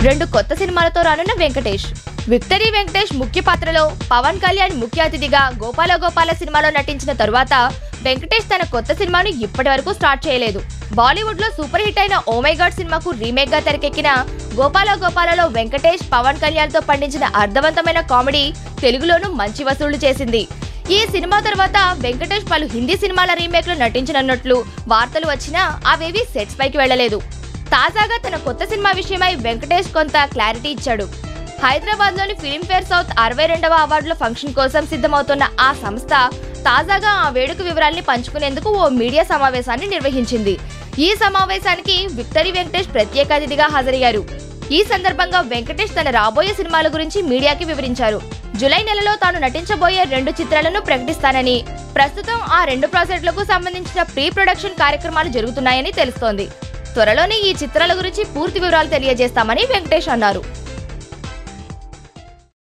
2 కొత్త సినిమాలతో రానున్న వెంకటేష్. విక్టరీ వెంకటేష్ ముఖ్య పాత్రలో పవన్ కళ్యాణ్ ముఖ్య అతిథిగా గోపాల గోపాల సినిమాలో నటించిన తరువాత వెంకటేష్ తన కొత్త సినిమాను ఇప్పటి వరకు స్టార్ట్ చేయలేదు. బాలీవుడ్ లో సూపర్ హిట్ అయిన ఓ మై గాడ్ సినిమాకు రీమేక్ గా తెరకెక్కిన గోపాల గోపాలలో వెంకటేష్ పవన్ కళ్యాణ్ తో పండించిన అర్థవంతమైన కామెడీ తెలుగులోనూ మంచి వసూళ్లు చేసింది. ఈ సినిమా తర్వాత వెంకటేష్ పలు హిందీ సినిమాల రీమేక్ లో నటించనున్నట్లు వార్తలు వచ్చినా అవేవి సెట్స్ పైకి వెళ్లలేదు. తాజాగా తన కొత్త సినిమా విషయమై వెంకటేష్ కొంత క్లారిటీ ఇచ్చాడు. హైదరాబాద్ లోని ఫిల్మ్ఫేర్ సౌత్ 62వ అవార్డుల ఫంక్షన్ కోసం సిద్ధమవుతున్న ఆ సంస్థ తాజాగా ఆ వేడుక వివరాల్ని పంచుకునేందుకు ఓ మీడియా సమావేశాన్ని నిర్వహించింది. ఈ సమావేశానికి విక్టరీ వెంకటేష్ ప్రత్యేక అతిథిగా హాజరయ్యారు. ఈ సందర్భంగా వెంకటేష్ తన రాబోయే సినిమాల గురించి మీడియాకి వివరించారు. జూలై నెలలో తాను నటించబోయే 2 చిత్రాలను ప్రకటిస్తానని, ప్రస్తుతం ఆ 2 ప్రాజెక్టులకు సంబంధించిన ప్రీ ప్రొడక్షన్ కార్యక్రమాలు జరుగుతున్నాయని తెలుస్తోంది. త్వరలోనే ఈ చిత్రాల గురించి పూర్తి వివరాలు తెలియజేస్తామని వెంకటేష్ అన్నారు.